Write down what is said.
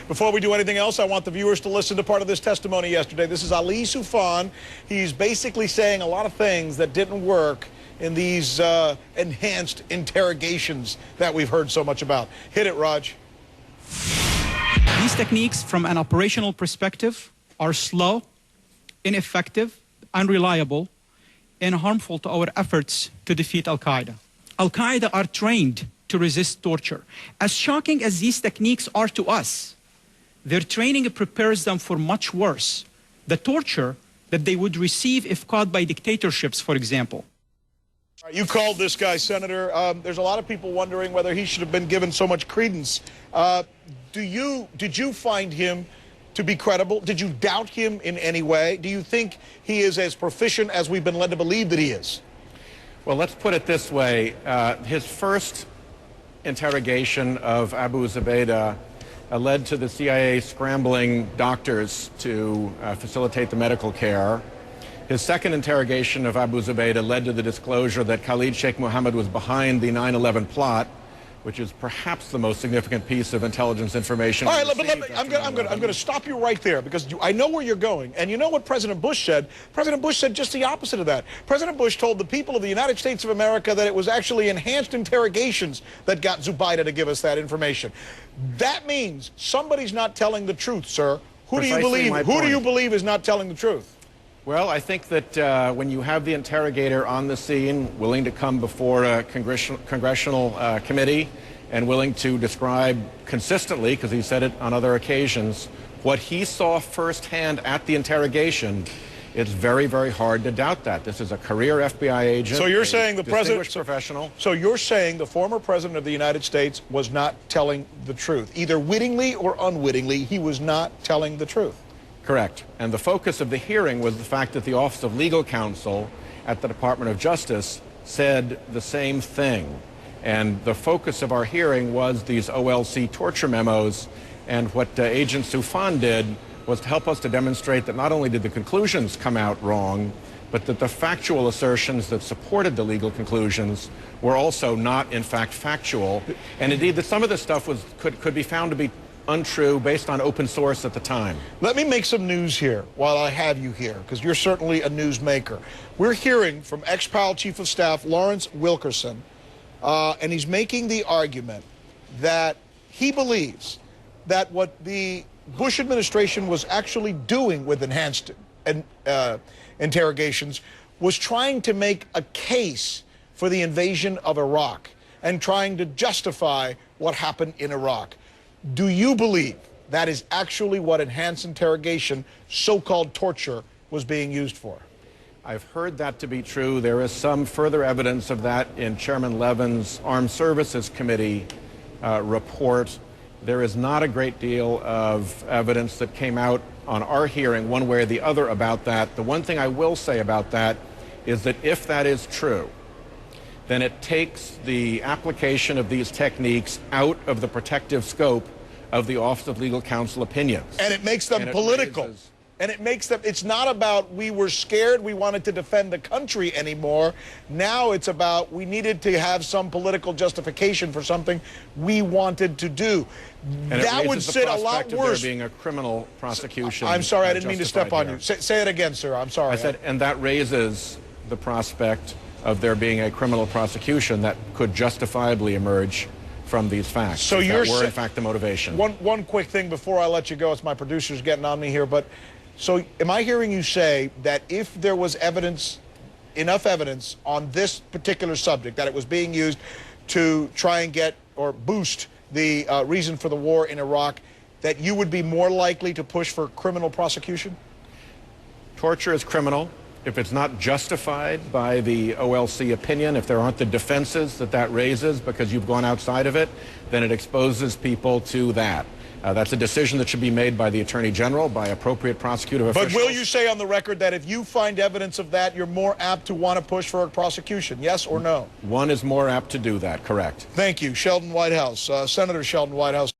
Before we do anything else, I want the viewers to listen to part of this testimony yesterday. This is Ali Soufan. He's basically saying a lot of things that didn't work in these enhanced interrogations that we've heard so much about. Hit it, Raj. These techniques, from an operational perspective, are slow, ineffective, unreliable, and harmful to our efforts to defeat Al-Qaeda. Al-Qaeda are trained to resist torture. As shocking as these techniques are to us, their training prepares them for much worse, the torture that they would receive if caught by dictatorships, for example. You called this guy, Senator. There's a lot of people wondering whether he should have been given so much credence. Did you find him to be credible? Did you doubt him in any way? Do you think he is as proficient as we've been led to believe that he is? Well, let's put it this way. His first interrogation of Abu Zubaydah led to the CIA scrambling doctors to facilitate the medical care. His second interrogation of Abu Zubaydah led to the disclosure that Khalid Sheikh Mohammed was behind the 9/11 plot, which is perhaps the most significant piece of intelligence information. All right, I'm going to stop you right there because I know where you're going. And you know what President Bush said? President Bush said just the opposite of that. President Bush told the people of the United States of America that it was actually enhanced interrogations that got Zubaydah to give us that information. That means somebody's not telling the truth, sir. Who do you believe? Who do you believe is not telling the truth? Well, I think that when you have the interrogator on the scene, willing to come before a congressional committee and willing to describe consistently, because he said it on other occasions, what he saw firsthand at the interrogation, it's very, very hard to doubt that. This is a career FBI agent. So you're saying the president, professional. So you're saying the former president of the United States was not telling the truth, either wittingly or unwittingly. He was not telling the truth. Correct. And the focus of the hearing was the fact that the Office of Legal Counsel at the Department of Justice said the same thing. And the focus of our hearing was these OLC torture memos. And what Agent Soufan did was to help us to demonstrate that not only did the conclusions come out wrong, but that the factual assertions that supported the legal conclusions were also not, in fact, factual. And indeed, that some of this stuff could be found to be untrue based on open source at the time. Let me make some news here while I have you here, because you're certainly a newsmaker. We're hearing from ex-PAL Chief of Staff Lawrence Wilkerson, and he's making the argument that he believes that what the Bush administration was actually doing with enhanced interrogations was trying to make a case for the invasion of Iraq and trying to justify what happened in Iraq. Do you believe that is actually what enhanced interrogation, so-called torture, was being used for? I've heard that to be true. There is some further evidence of that in Chairman Levin's Armed Services Committee report. There is not a great deal of evidence that came out on our hearing one way or the other about that. The one thing I will say about that is that if that is true, then it takes the application of these techniques out of the protective scope of the Office of Legal Counsel opinions. And it makes them political. And it makes them, it's not about we were scared, we wanted to defend the country anymore. Now it's about we needed to have some political justification for something we wanted to do. And that would sit a lot worse. There being a criminal prosecution. I'm sorry, I didn't mean to step on you. Say it again, sir. I'm sorry. I said, and that raises the prospect of there being a criminal prosecution that could justifiably emerge from these facts. So you're in fact the motivation. One quick thing before I let you go. It's my producers getting on me here, but so am I hearing you say that if there was evidence, enough evidence on this particular subject, that it was being used to try and get or boost the reason for the war in Iraq, that you would be more likely to push for criminal prosecution? Torture is criminal. If it's not justified by the OLC opinion, if there aren't the defenses that raises because you've gone outside of it, then it exposes people to that. That's a decision that should be made by the Attorney General, by appropriate prosecutive officials. But will you say on the record that if you find evidence of that, you're more apt to want to push for a prosecution, yes or no? One is more apt to do that, correct. Thank you. Sheldon Whitehouse, Senator Sheldon Whitehouse.